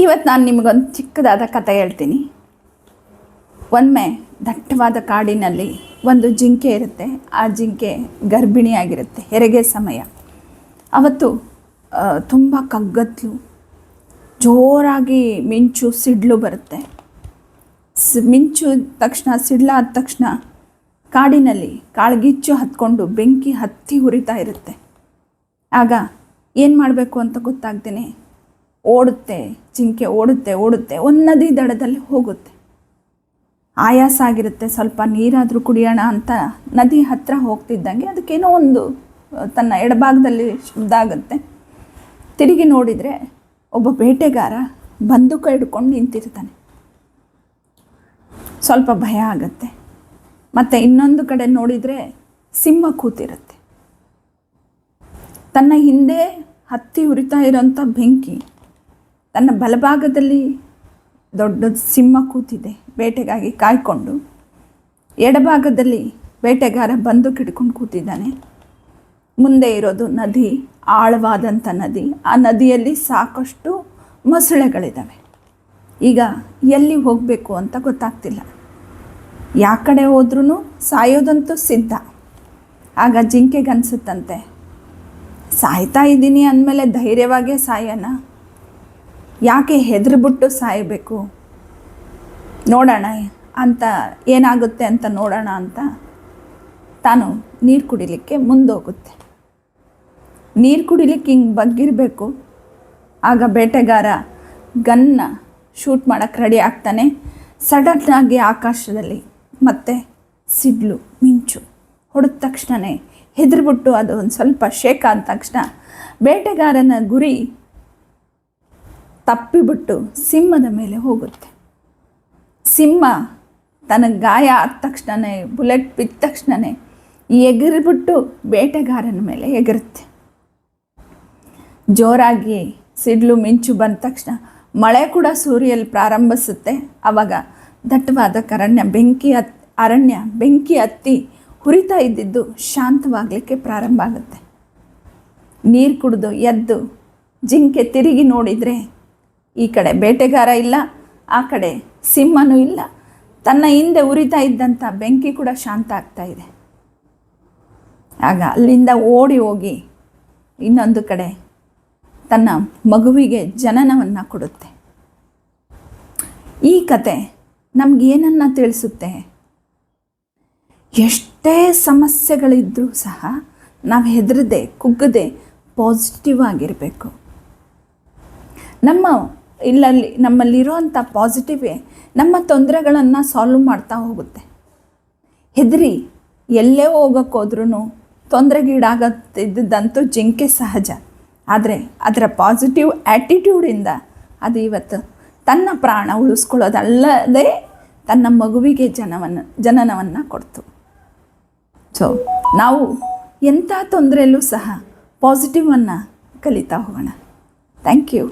ಇವತ್ತು ನಾನು ನಿಮಗೊಂದು ಚಿಕ್ಕದಾದ ಕಥೆ ಹೇಳ್ತೀನಿ. ಒಮ್ಮೆ ದಟ್ಟವಾದ ಕಾಡಿನಲ್ಲಿ ಒಂದು ಜಿಂಕೆ ಇರುತ್ತೆ. ಆ ಜಿಂಕೆ ಗರ್ಭಿಣಿಯಾಗಿರುತ್ತೆ, ಹೆರಿಗೆ ಸಮಯ. ಅವತ್ತು ತುಂಬ ಕಗ್ಗತ್ತಲು, ಜೋರಾಗಿ ಮಿಂಚು ಸಿಡ್ಲು ಬರುತ್ತೆ. ಮಿಂಚು ತಕ್ಷಣ, ಸಿಡ್ಲಾದ ತಕ್ಷಣ ಕಾಡಿನಲ್ಲಿ ಕಾಳ್ಗಿಚ್ಚು ಹತ್ಕೊಂಡು ಬೆಂಕಿ ಹತ್ತಿ ಉರಿತಾ ಇರುತ್ತೆ. ಆಗ ಏನು ಮಾಡಬೇಕು ಅಂತ ಗೊತ್ತಾಗ್ದೇನೆ ಓಡುತ್ತೆ ಜಿಂಕೆ, ಓಡುತ್ತೆ ಒಂದು ನದಿ ದಡದಲ್ಲಿ ಹೋಗುತ್ತೆ. ಆಯಾಸ ಆಗಿರುತ್ತೆ, ಸ್ವಲ್ಪ ನೀರಾದರೂ ಕುಡಿಯೋಣ ಅಂತ ನದಿ ಹತ್ತಿರ ಹೋಗ್ತಿದ್ದಂಗೆ ಅದಕ್ಕೇನೋ ಒಂದು ತನ್ನ ಎಡಭಾಗದಲ್ಲಿ ಶಬ್ದ ಆಗುತ್ತೆ. ತಿರುಗಿ ನೋಡಿದರೆ ಒಬ್ಬ ಬೇಟೆಗಾರ ಬಂದೂಕ ಹಿಡ್ಕೊಂಡು ನಿಂತಿರ್ತಾನೆ. ಸ್ವಲ್ಪ ಭಯ ಆಗುತ್ತೆ. ಮತ್ತು ಇನ್ನೊಂದು ಕಡೆ ನೋಡಿದರೆ ಸಿಂಹ ಕೂತಿರುತ್ತೆ. ತನ್ನ ಹಿಂದೆ ಹತ್ತಿ ಉರಿತಾ ಇರೋಂಥ ಬೆಂಕಿ, ತನ್ನ ಬಲಭಾಗದಲ್ಲಿ ದೊಡ್ಡ ಸಿಂಹ ಕೂತಿದೆ ಬೇಟೆಗಾಗಿ ಕಾಯ್ಕೊಂಡು. ಎಡಭಾಗದಲ್ಲಿ ಬೇಟೆಗಾರ ಬಂದೂಕ್ ಹಿಡ್ಕೊಂಡು ಕೂತಿದ್ದಾನೆ. ಮುಂದೆ ಇರೋದು ನದಿ, ಆಳವಾದಂಥ ನದಿ. ಆ ನದಿಯಲ್ಲಿ ಸಾಕಷ್ಟು ಮೊಸಳೆಗಳಿದ್ದಾವೆ. ಈಗ ಎಲ್ಲಿ ಹೋಗಬೇಕು ಅಂತ ಗೊತ್ತಾಗ್ತಿಲ್ಲ. ಯಾವ ಕಡೆ ಹೋದ್ರೂ ಸಾಯೋದಂತೂ ಸಿದ್ಧ. ಆಗ ಜಿಂಕೆಗೆ ಅನಿಸುತ್ತಂತೆ, ಸಾಯ್ತಾ ಇದ್ದೀನಿ ಅಂದಮೇಲೆ ಧೈರ್ಯವಾಗೇ ಸಾಯೋಣ, ಯಾಕೆ ಹೆದರ್ಬಿಟ್ಟು ಸಾಯಬೇಕು, ನೋಡೋಣ ಅಂತ ಏನಾಗುತ್ತೆ ಅಂತ ನೋಡೋಣ ಅಂತ ತಾನು ನೀರು ಕುಡಿಲಿಕ್ಕೆ ಮುಂದೋಗುತ್ತೆ. ನೀರು ಕುಡಿಲಿಕ್ಕೆ ಹಿಂಗೆ ಬಗ್ಗಿರಬೇಕು. ಆಗ ಬೇಟೆಗಾರ ಗನ್ನ ಶೂಟ್ ಮಾಡೋಕ್ಕೆ ರೆಡಿ ಆಗ್ತಾನೆ. ಸಡನ್ನಾಗಿ ಆಕಾಶದಲ್ಲಿ ಮತ್ತೆ ಸಿಡ್ಲು ಮಿಂಚು ಹೊಡೆದ ತಕ್ಷಣವೇ ಹೆದರ್ಬಿಟ್ಟು ಅದು ಒಂದು ಸ್ವಲ್ಪ ಶೇಕ್ ಆದ ತಕ್ಷಣ ಬೇಟೆಗಾರನ ಗುರಿ ತಪ್ಪಿಬಿಟ್ಟು ಸಿಂಹದ ಮೇಲೆ ಹೋಗುತ್ತೆ. ಸಿಂಹ ತನಗೆ ಗಾಯ ಆದ ತಕ್ಷಣವೇ, ಬುಲೆಟ್ ಬಿದ್ದ ತಕ್ಷಣವೇ ಎಗರಿಬಿಟ್ಟು ಬೇಟೆಗಾರನ ಮೇಲೆ ಎಗರುತ್ತೆ. ಜೋರಾಗಿ ಸಿಡ್ಲು ಮಿಂಚು ಬಂದ ತಕ್ಷಣ ಮಳೆ ಕೂಡ ಸೂರ್ಯಲ್ಲಿ ಪ್ರಾರಂಭಿಸುತ್ತೆ. ಆವಾಗ ದಟ್ಟವಾದ ಅರಣ್ಯ ಬೆಂಕಿ ಹತ್ತಿ ಹುರಿತಾ ಇದ್ದಿದ್ದು ಶಾಂತವಾಗಲಿಕ್ಕೆ ಪ್ರಾರಂಭ ಆಗುತ್ತೆ. ನೀರು ಕುಡಿದು ಎದ್ದು ಜಿಂಕೆ ತಿರುಗಿ ನೋಡಿದರೆ ಈ ಕಡೆ ಬೇಟೆಗಾರ ಇಲ್ಲ, ಆ ಕಡೆ ಸಿಂಹನೂ ಇಲ್ಲ. ತನ್ನ ಹಿಂದೆ ಉರಿತಾ ಇದ್ದಂಥ ಬೆಂಕಿ ಕೂಡ ಶಾಂತ ಆಗ್ತಾ ಇದೆ. ಆಗ ಅಲ್ಲಿಂದ ಓಡಿ ಹೋಗಿ ಇನ್ನೊಂದು ಕಡೆ ತನ್ನ ಮಗುವಿಗೆ ಜನನವನ್ನು ಕೊಡುತ್ತೆ. ಈ ಕತೆ ನಮಗೇನನ್ನು ತಿಳಿಸುತ್ತೆ? ಎಷ್ಟೇ ಸಮಸ್ಯೆಗಳಿದ್ದರೂ ಸಹ ನಾವು ಹೆದರದೆ, ಕುಗ್ಗದೆ ಪಾಸಿಟಿವ್ ಆಗಿರಬೇಕು. ನಮ್ಮಲ್ಲಿರೋಂಥ ಪಾಸಿಟಿವೇ ನಮ್ಮ ತೊಂದರೆಗಳನ್ನು ಸಾಲ್ವ್ ಮಾಡ್ತಾ ಹೋಗುತ್ತೆ. ಹೆದರಿ ಎಲ್ಲೇ ಹೋಗೋಕ್ಕೋದ್ರೂ ತೊಂದರೆಗೀಡಾಗತ್ತಿದ್ದಂತೂ ಜಿಂಕೆ ಸಹಜ. ಆದರೆ ಅದರ ಪಾಸಿಟಿವ್ ಆ್ಯಟಿಟ್ಯೂಡಿಂದ ಅದು ಇವತ್ತು ತನ್ನ ಪ್ರಾಣ ಉಳಿಸ್ಕೊಳ್ಳೋದಲ್ಲದೆ ತನ್ನ ಮಗುವಿಗೆ ಜನನವನ್ನು ಕೊಡ್ತು. ಸೊ ನಾವು ಎಂಥ ತೊಂದರೆಯಲ್ಲೂ ಸಹ ಪಾಸಿಟಿವನ್ನು ಕಲಿತಾ ಹೋಗೋಣ. Thank you.